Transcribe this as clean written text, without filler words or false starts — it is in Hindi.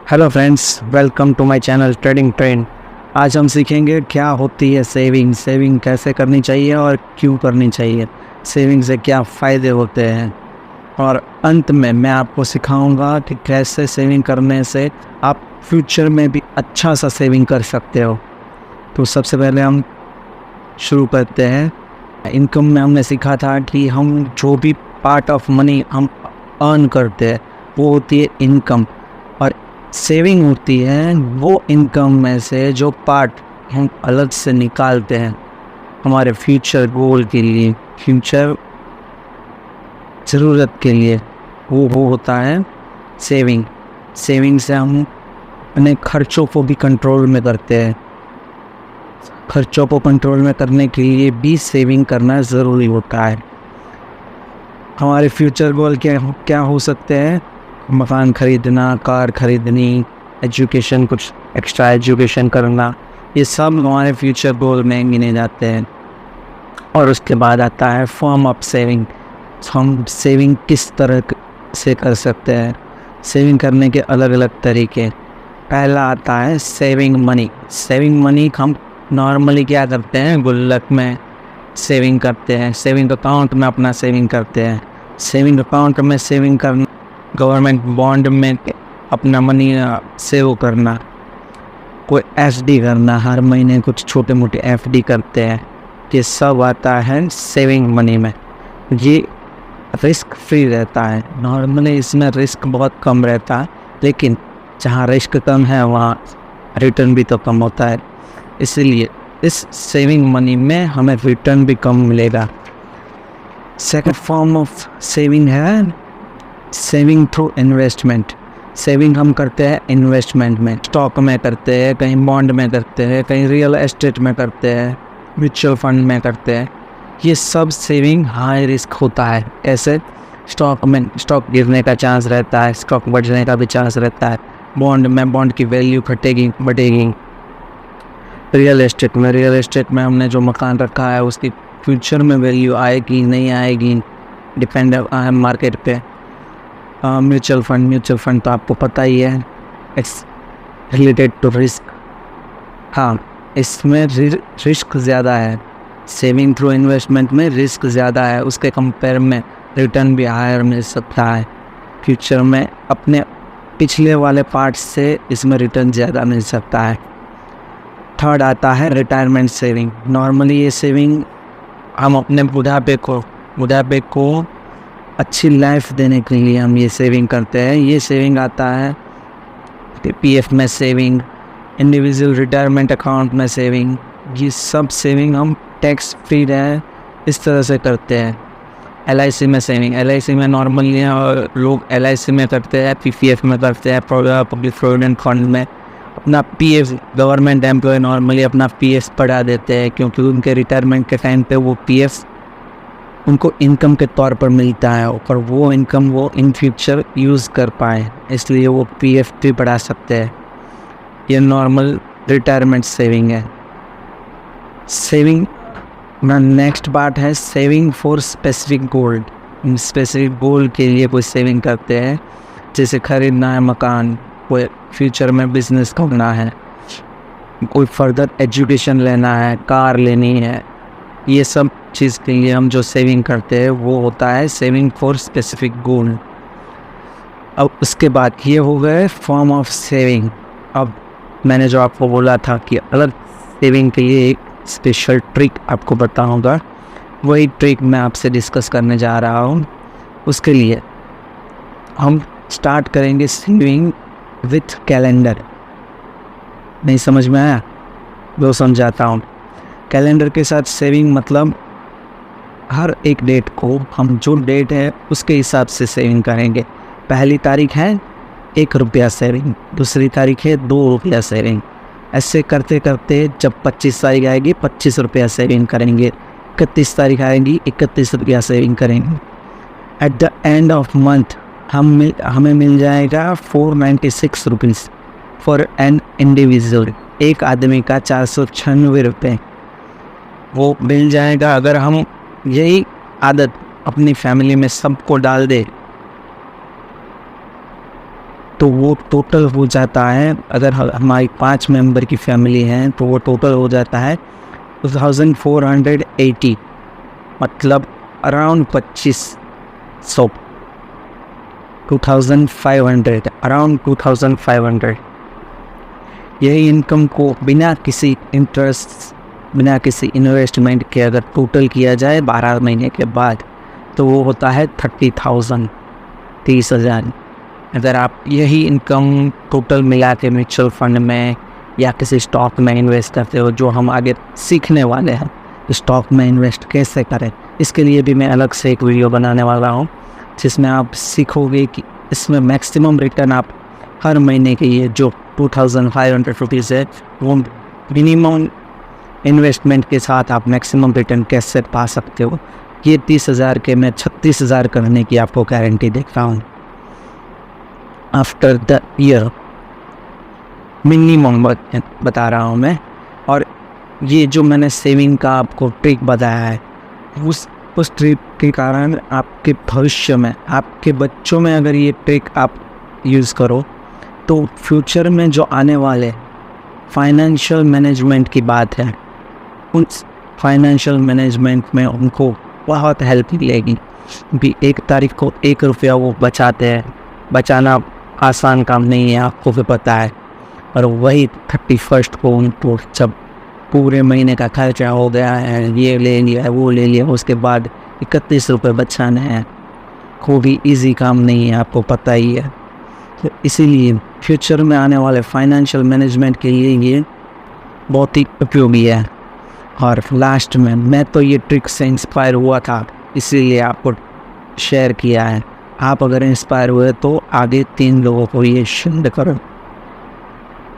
Hello friends, welcome to my channel trading trend. आज हम सीखेंगे क्या होती है सेविंग कैसे करनी चाहिए और क्यों करनी चाहिए, सेविंग से क्या फ़ायदे होते हैं, और अंत में मैं आपको सिखाऊंगा कि कैसे सेविंग करने से आप फ्यूचर में भी अच्छा सा सेविंग कर सकते हो। तो सबसे पहले हम शुरू करते हैं। इनकम में हमने सीखा था कि हम जो भी पार्ट ऑफ मनी हम अर्न करते हैं वो होती है इनकम, और सेविंग होती है वो इनकम में से जो पार्ट हम अलग से निकालते हैं हमारे फ्यूचर गोल के लिए, फ्यूचर ज़रूरत के लिए। वो होता है सेविंग। सेविंग से हम अपने खर्चों को भी कंट्रोल में करते हैं। खर्चों को कंट्रोल में करने के लिए भी सेविंग करना ज़रूरी होता है। हमारे फ्यूचर गोल क्या हो सकते हैं? मकान ख़रीदना, कार ख़रीदनी, एजुकेशन, कुछ एक्स्ट्रा एजुकेशन करना, ये सब हमारे फ्यूचर गोल में गिने जाते हैं। और उसके बाद आता है फॉर्म ऑफ सेविंग। हम सेविंग किस तरह से कर सकते हैं, सेविंग करने के अलग अलग तरीके। पहला आता है सेविंग मनी। सेविंग मनी हम नॉर्मली क्या करते हैं, गुल्लक में सेविंग करते हैं, सेविंग अकाउंट में अपना सेविंग करते हैं। सेविंग अकाउंट में सेविंग करना, गवर्नमेंट बॉन्ड में अपना मनी सेव करना, कोई एफडी करना, हर महीने कुछ छोटे मोटे एफडी करते हैं, ये सब आता है सेविंग मनी में। ये रिस्क फ्री रहता है। नॉर्मली इसमें रिस्क बहुत कम रहता है, लेकिन जहाँ रिस्क कम है वहाँ रिटर्न भी तो कम होता है, इसलिए इस सेविंग मनी में हमें रिटर्न भी कम मिलेगा। सेकंड फॉर्म ऑफ सेविंग है सेविंग थ्रू इन्वेस्टमेंट। सेविंग हम करते हैं इन्वेस्टमेंट में, स्टॉक में करते हैं, कहीं बॉन्ड में करते हैं, कहीं रियल एस्टेट में करते हैं, म्यूचुअल फंड में करते हैं। ये सब सेविंग हाई रिस्क होता है। ऐसे स्टॉक में स्टॉक गिरने का चांस रहता है, स्टॉक बढ़ने का भी चांस रहता है। बॉन्ड में बॉन्ड की वैल्यू घटेगी बढ़ेगी। रियल एस्टेट में हमने जो मकान रखा है उसकी फ्यूचर में वैल्यू आएगी नहीं आएगी, डिपेंड है मार्केट पे। म्यूचुअल फंड तो आपको पता ही है, इट्स रिलेटेड टू रिस्क। हाँ, इसमें रिस्क ज़्यादा है। सेविंग थ्रू इन्वेस्टमेंट में रिस्क ज़्यादा है, उसके कंपेयर में रिटर्न भी हायर मिल सकता है फ्यूचर में। अपने पिछले वाले पार्ट से इसमें रिटर्न ज़्यादा मिल सकता है। थर्ड आता है रिटायरमेंट सेविंग। नॉर्मली ये सेविंग हम अपने बुढ़ापे को अच्छी लाइफ देने के लिए हम ये सेविंग करते हैं। ये सेविंग आता है पीएफ में सेविंग, इंडिविजुअल रिटायरमेंट अकाउंट में सेविंग। ये सब सेविंग हम टैक्स फ्री रहे इस तरह से करते हैं। एलआईसी में सेविंग, एलआईसी में नॉर्मली लोग एलआईसी में करते हैं, पीपीएफ में करते हैं, पब्लिक प्रोविडेंट फंड में अपना पीएफ। गवर्नमेंट एम्प्लॉय नॉर्मली अपना पीएफ बढ़ा देते हैं, क्योंकि उनके रिटायरमेंट के टाइम पे वो पीएफ उनको इनकम के तौर पर मिलता है, और वो इनकम वो इन फ्यूचर यूज़ कर पाए, इसलिए वो पीएफ भी बढ़ा सकते हैं। ये नॉर्मल रिटायरमेंट सेविंग है। सेविंग में नेक्स्ट पार्ट है saving for specific goal. Specific goal के लिए कोई सेविंग करते हैं, जैसे खरीदना है मकान, कोई फ्यूचर में बिजनेस करना है, कोई फर्दर एजुकेशन लेना है, कार लेनी है। ये सब चीज़ के लिए हम जो सेविंग करते हैं वो होता है सेविंग फॉर स्पेसिफिक गोल। अब उसके बाद ये हो गए फॉर्म ऑफ सेविंग। अब मैंने जो आपको बोला था कि अलग सेविंग के लिए एक स्पेशल ट्रिक आपको बताऊंगा, वही ट्रिक मैं आपसे डिस्कस करने जा रहा हूँ। उसके लिए हम स्टार्ट करेंगे सेविंग विथ कैलेंडर। नहीं समझ में आया? वो समझाता हूँ। कैलेंडर के साथ सेविंग मतलब हर एक डेट को हम जो डेट है उसके हिसाब से सेविंग करेंगे। पहली तारीख है 1 रुपया सेविंग, दूसरी तारीख है 2 रुपया सेविंग। ऐसे करते करते जब 25 तारीख आएगी 25 रुपया सेविंग करेंगे, 31 तारीख आएगी 31 रुपया सेविंग करेंगे। At the end of month हमें मिल जाएगा 496 रुपीज़ फॉर एन इंडिविजुअल। एक आदमी का 496 रुपये वो मिल जाएगा। अगर हम यही आदत अपनी फैमिली में सबको डाल दे तो वो टोटल हो जाता है, अगर हमारी 5 मेंबर की फैमिली है तो वो टोटल हो जाता है 2480, मतलब अराउंड 2500, 2500, अराउंड 2500। यही इनकम को बिना किसी इंटरेस्ट, बिना किसी इन्वेस्टमेंट के अगर टोटल किया जाए 12 महीने के बाद तो वो होता है 30,000, 30,000। अगर आप यही इनकम टोटल मिला के म्यूचुअल फंड में या किसी स्टॉक में इन्वेस्ट करते हो, जो हम आगे सीखने वाले हैं स्टॉक में इन्वेस्ट कैसे करें, इसके लिए भी मैं अलग से एक वीडियो बनाने वाला हूँ, जिसमें आप सीखोगे कि इसमें मैक्सिमम रिटर्न आप हर महीने के लिए जो 2500 रुपीज़ है वो मिनिमम इन्वेस्टमेंट के साथ आप मैक्सिमम रिटर्न कैसे पा सकते हो। ये 30,000 के मैं 36,000 करने की आपको गारंटी देता हूँ आफ्टर द ईयर, मिनिमम बता रहा हूँ मैं। और ये जो मैंने सेविंग का आपको ट्रिक बताया है, उस ट्रिक के कारण आपके भविष्य में, आपके बच्चों में अगर ये ट्रिक आप यूज़ करो तो फ्यूचर में जो आने वाले फाइनेंशियल मैनेजमेंट की बात है, उस फाइनेंशियल मैनेजमेंट में उनको बहुत हेल्प मिलेगी। भी 1 तारीख को 1 रुपया वो बचाते हैं, बचाना आसान काम नहीं है, आपको भी पता है। और वही 31 को उनको जब पूरे महीने का खर्चा हो गया है, ये ले लिया है, वो ले लिया, उसके बाद 31 रुपये बचाने हैं, को भी इजी काम नहीं है, आपको पता ही है। तो इसीलिए फ्यूचर में आने वाले फाइनेंशियल मैनेजमेंट के लिए ये बहुत ही उपयोगी है। और लास्ट में मैं तो ये ट्रिक से इंस्पायर हुआ था, इसीलिए आपको शेयर किया है। आप अगर इंस्पायर हुए तो आगे 3 लोगों को ये शेयर करो।